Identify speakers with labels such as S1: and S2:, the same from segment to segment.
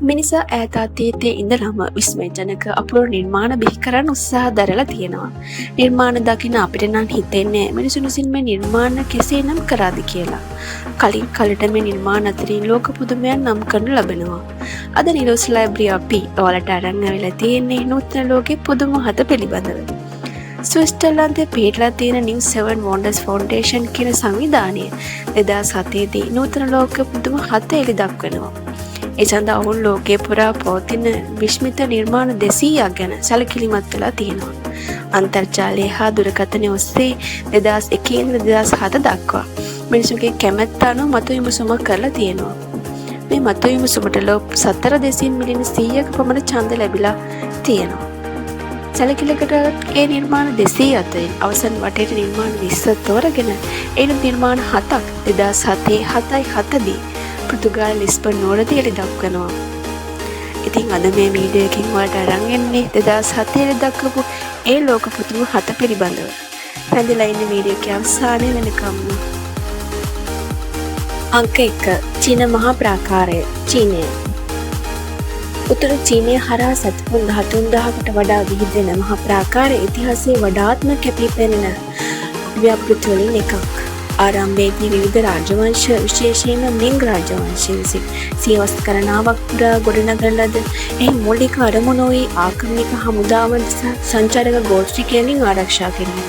S1: මිනිසා ඈත අතීතයේ ඉඳලම විස්මයජනක අපූර්ව නිර්මාණ බිහි කරන්න උත්සාහ දරලා තියෙනවා. නිර්මාණ දකින අපිට නම් හිතෙන්නේ මිනිසුන් විසින් මේ නිර්මාණ කෙසේ නම් කරාද කියලා. කලින් කලට මේ නිර්මාණ අතරින් ලෝක පුදුමයන් නම් කරනු ලබනවා. අද නිරෝස් ලයිබ්‍රරි අපි ඔයාලට අරන් ආවිලා තියෙන්නේ නූතන ලෝකයේ පුදුම හත පිළිබඳව. ස්විට්සර්ලන්තයේ පිහිටලා තියෙන New Seven Wonders Foundation කියන සංවිධානය 2007 දී නූතන ලෝක පුදුම හත එළි දක්වනවා. ඒ සඳහා ඔවුන් ලෝකයේ පුරා පවතින විශ්මිත නිර්මාණ 200ක් ගැන සැලකිලිමත් වෙලා තියෙනවා. අන්තර්ජාලය හා දුරකථනය ඔස්සේ 2001 ඉඳන් 2007 දක්වා මිනිසුන්ගේ කැමැත්ත අනුව මතු විමසුමක් කරලා තියෙනවා. මේ මතු විමසුමට ලෝක 4 මිලියන 100ක පමණ ඡන්ද ලැබිලා තියෙනවා. සැලකිලිකට ඒ නිර්මාණ 200 අතරින් අවසන් වටේට නිර්මාණ 20 තෝරගෙන එයින් නිර්මාණ 7ක් 2007 7 දී පෘතුගාල ලිස්බන් නුවරදී එළි දක්වනවා. ඉතින් අද මේ වීඩියෝ එකකින් ඔයාලට අරන් එන්නේ 2007 එළි දක්වපු ඒ ලෝක පුදුම 7 පිළිබඳව. රැඳිලා ඉන්න වීඩියෝ එකේ අවසානයේ වෙනකම්ම. අංක 1 චීන මහා ප්‍රාකාරය චීනය. උතුරු චීනය හරහා සැතපුම් 13000කට වඩා විහිදෙන මහා ප්‍රාකාරය ඉතිහාසයේ වඩාත්ම කැපී පෙනෙන ව්‍යාපෘති වලින් එකක්. ආරම්භයේදී විවිධ රාජවංශ විශේෂයෙන්ම මිං රාජවංශය විසින් සියවස් ගණනාවක් පුරා ගොඩනගන ලද එහි මූලික අරමුණ වූ ආක්‍රමණික හමුදාවන් සංචාරක ගෝත්‍රිකයන්ගෙන් ආරක්ෂා කිරීම.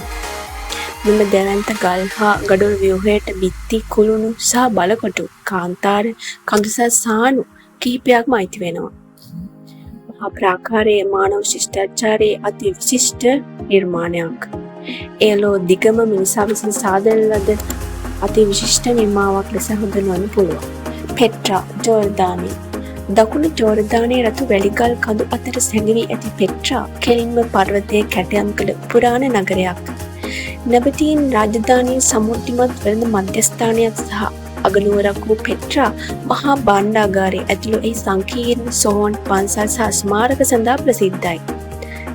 S1: මෙම දැවැන්ත ගල් හා ගඩොල් ව්‍යුහයට බිත්ති කුළුණු සහ බලකොටු කාන්තාර කඳුසස් සානු කිහිපයක්ම අයිති වෙනවා. මහා ප්‍රාකාරයේ මානව ශිෂ්ටාචාරයේ අති විශිෂ්ට නිර්මාණයක්. එයලෝ දිගම මිනිසා විසින් සාදන ලද අති විශිෂ්ට නිර්මාණයක් ලෙස හඳුන්වන්න පුළුවන්. පෙට්‍රා ජෝර්දානය. දකුණු ජෝර්දානයේ රතු වැලිගල් කඳු අතර සැඟවී ඇති පෙට්‍රා කෙලින්ම පර්වතයේ කැටයම් කළ පුරාණ නගරයක්. නැබතීන් රාජධානියේ සමුද්‍රිමත් වෙළඳ මධ්‍යස්ථානයක් සහ අගනුවරක් වූ පෙට්‍රා මහා භාණ්ඩාගාරයේ ඇතුළු එහි සංකීර්ණ සොහොන් පන්සල් සහ ස්මාරක සඳහා ප්‍රසිද්ධයි.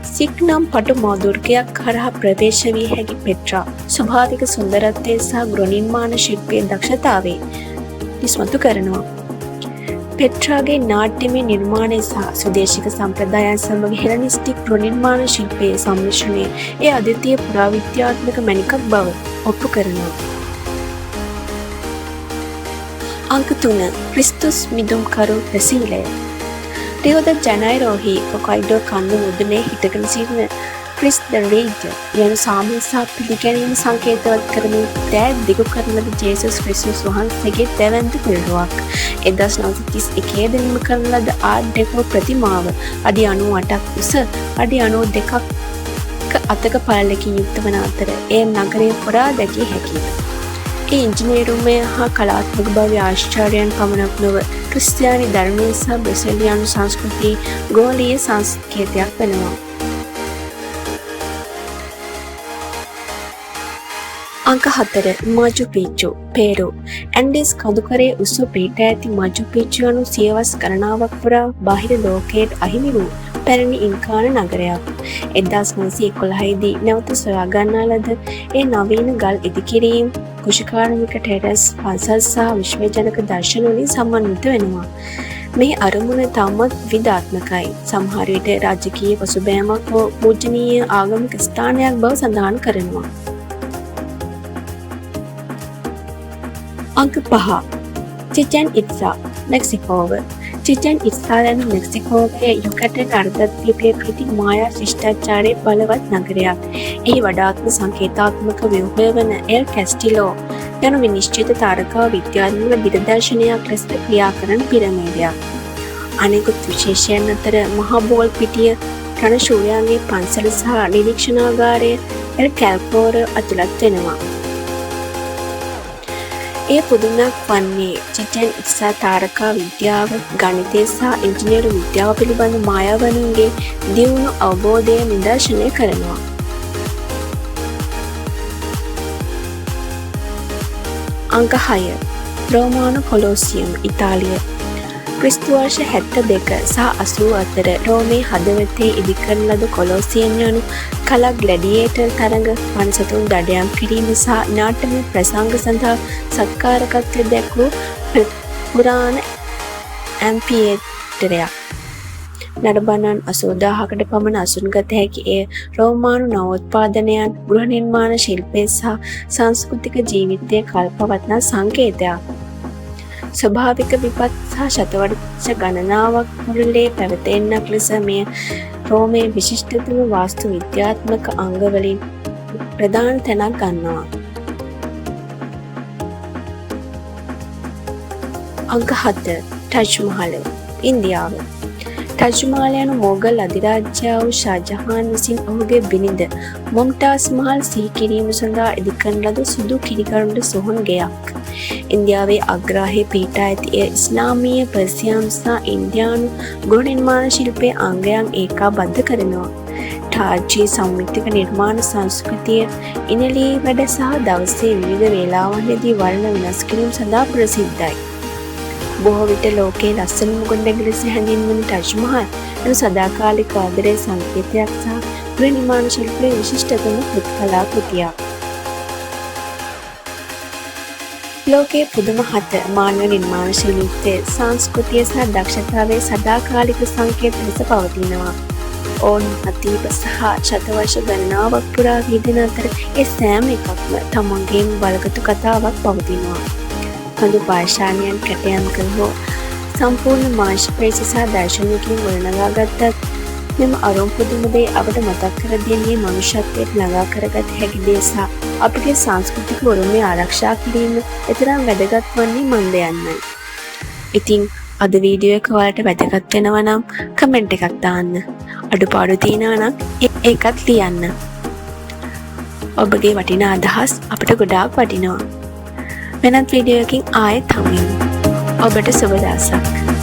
S1: සික් නම් පටු මාදුර්ගයක් කරහා ප්‍රවේශ වී හැකි පෙට්‍රා ස්වභාවික සුන්දරත්වය සහ ගෘහ නිර්මාණ ශිල්පයේ දක්ෂතාවය ඉස්මතු කරනවා. පෙට්‍රාගේ නාට්‍යමය නිර්මාණය සහ ස්වදේශික සම්ප්‍රදායන් සමග හෙලනිස්ටික් ගෘහ නිර්මාණ ශිල්පයේ සම්මිශ්‍රණය ඒ අද්විතීය පුරාවිද්‍යාත්මක මණිකක් බව ඔප්පු කරනවා. අංක 3 ක්‍රිස්තුස් මිදුම්කරු ප්‍රසීලය. රියෝ ද ජනයිරෝහි කොකයිඩෝ කන්ද මුදුනේ හිටගෙන සිටින ක්‍රිස් ද රේජර් යන සාමය සහ පිළිගැනීම සංකේතවත් කරමින් දෑත් දිගු කරන ලද ජේසුස් ක්‍රිස්තුස් වහන්සේගේ දැවැන්ත පිළිරුවක් 1931 දෙනීම කරන ලද ආර්ට් ඩෙකෝ ප්‍රතිමාව අඩි 98ක් උස අඩි 92ක අතක පළලකින් යුක්ත වන අතර ඒ නගරය පුරා දැකිය හැකියි. ඒ ඉංජිනේරුමය හා කලාත්මක බව ආශ්චර්යයන් පමණක් නොව ක්‍රිස්තියානි ධර්මය සහ බ්‍රසීලියානු සංස්කෘතියේ ගෝලීය සංකේතයක් වෙනවා. අංක 4 මාචු පිච්චු පේරු. ඇන්ඩීස් කඳුකරයේ උස්ව පිහිට ඇති මාචු පිච්චු යනු සියවස් ගණනාවක් පුරා බාහිර ලෝකයට අහිමි වූ පැරණි ඉන්කාන නගරයක්. 1911 දී නැවත සොයා ගන්නා ලද ඒ නවීන ගල් ඉදිකිරීම් කුෂිකාර්මික ටෙරස් පන්සල් සහ විශ්වජනක දර්ශන වලින් සමන්විත වෙනවා. මේ අරමුණ තවමත් විවිධාත්මකයි. සමහර විට රාජකීය පසුබෑමක් හෝ පූජනීය ආගමික ස්ථානයක් බව සඳහන් කරනවා. අංක 5 චිචෙන් ඉත්සා මෙක්සිකෝව. චිචෙන් ඉත්සා යන මෙක්සිකෝවේ යුකටන් අර්ධද්වීපයේ පිහිටි මායා ශිෂ්ටාචාරයේ බලවත් නගරයක්. එහි වඩාත්ම සංකේතාත්මක ව්‍යුහය වන එල් කැස්ටිලෝ යන විනිශ්චිත තාරකා විද්‍යාත්මක දිගදර්ශනයක් ලෙස ක්‍රියා කරන පිරමීඩයක්. අනෙකුත් විශේෂයන් අතර මහා බෝල් පිටිය රණ ශූරයන්ගේ පන්සල සහ නිරීක්ෂණාගාරය එල් කැල්කෝර ඇතුළත් වෙනවා. ඒ පුදුමයක් වන්නේ චිචෙන් ඉත්සා තාරකා විද්‍යාව, ගණිතය සහ ඉංජිනේරු විද්‍යාව පිළිබඳ මායාවනුන්ගේ දියුණු අවබෝධය නිදර්ශනය කරනවා. අංක 6 රෝමානු කොලෝසියම් ඉතාලිය. ක්‍රිස්තු වර්ෂ 72 සහ 80 අතර රෝමේ හදවතේ ඉදිකරන ලද කොලෝසියම් යනු කලක් ග්ලැඩියේටර් තරඟ වනසතුන් දඩයම් කිරීම සහ නාට්‍යමය ප්‍රසංග සඳහා සත්කාරකත්වය දැක්වූ පුරාණ ඇම්පියේ හෙක්ටරයක්. නඩබනන් 80000කට පමණ අසුන්ගත හැකි එය රෝමානු නවෝත්පාදනයන්, ගෘහ නිර්මාණ ශිල්පය සහ සංස්කෘතික ජීවිතය කල්පවත්නා සංකේතයක්. ස්වභාවික විපත් සහ ශතවර්ෂ ගණනාවක් මුළුල්ලේ පැවතෙන්නක් ලෙස මෙය රෝමයේ විශිෂ්ටතම වාස්තු විද්‍යාත්මක අංගවලින් ප්‍රධාන තැනක් ගන්නවා. අංක 7 ටජ් මහල ඉන්දියාව. ටජ් මහල යනු මොගල් අධිරාජ්‍යා වූ ෂාජහාන් විසින් ඔහුගේ බිරිඳ මුම්තාස් මහල් සිහි කිරීම සඳහා ඉදිකරන ලද සුදු කිරිකරුන්ට සොහොන් ගෙයක්. ඉන්දියාවේ අග්‍රාහයේ පිහිටා ඇති එය ඉස්ලාමීය, පර්සියානු සහ ඉන්දියානු ගෘහ නිර්මාණ ශිල්පයේ අංගයන් ඒකාබද්ධ කරනවා. ටාජී සෞමිත්‍රික නිර්මාණ සංස්කෘතිය ඉනලී වැඩ සහ දවසේ විවිධ වේලාවන්හිදී වර්ණ වෙනස් කිරීම සඳහා ප්‍රසිද්ධයි. බොහෝ විට ලෝකයේ ලස්සනම ගොඩනැගිලි ලෙස හැඳින්වෙන ටජ් මහල් යනු සදාකාලික ආදරයේ සංකේතයක් සහ ගෘහ නිර්මාණ ශිල්පයේ විශිෂ්ටතම කලා කෘතියක්. ලෝකයේ පුදුම 7 මානව නිර්මාණ ශිල්පයේ සංස්කෘතිය සහ දක්ෂතාවයේ සදාකාලික සංකේත ලෙස පවතිනවා. ඕන් අතීත සහ ශතවර්ෂ ගණනාවක් පුරා විහිදෙන අතර ඒ සෑම එකක්ම තමන්ගේම බලගතු කතාවක් පවතිනවා. කඳු පාෂාණයන් කැටයම් කළ හෝ සම්පූර්ණ මාංශ පේශි සහ දර්ශනයකින් ගොඩනගාගත්තත් මෙම අරුම් පුදුම දේ අපට මතක් කර දෙන්නේ මනුෂ්‍යත්වයට ළඟා කරගත හැකි දේ සහ අපගේ සංස්කෘතික උරුමය ආරක්ෂා කිරීම එතරම් වැදගත් වන්නේ මන්ද යන්නයි. ඉතින් අද වීඩියෝ එක ඔයාලට වැදගත් වෙනවා නම් කමෙන්ට් එකක් දාන්න. අඩුපාඩු තියෙනවා නම් ඒකත් ලියන්න. ඔබගේ වටිනා අදහස් අපට ගොඩාක් වටිනවා. වෙනත් වීඩියෝ එකකින් ආයෙත් හමු වෙමු. ඔබට සුබ දවසක්.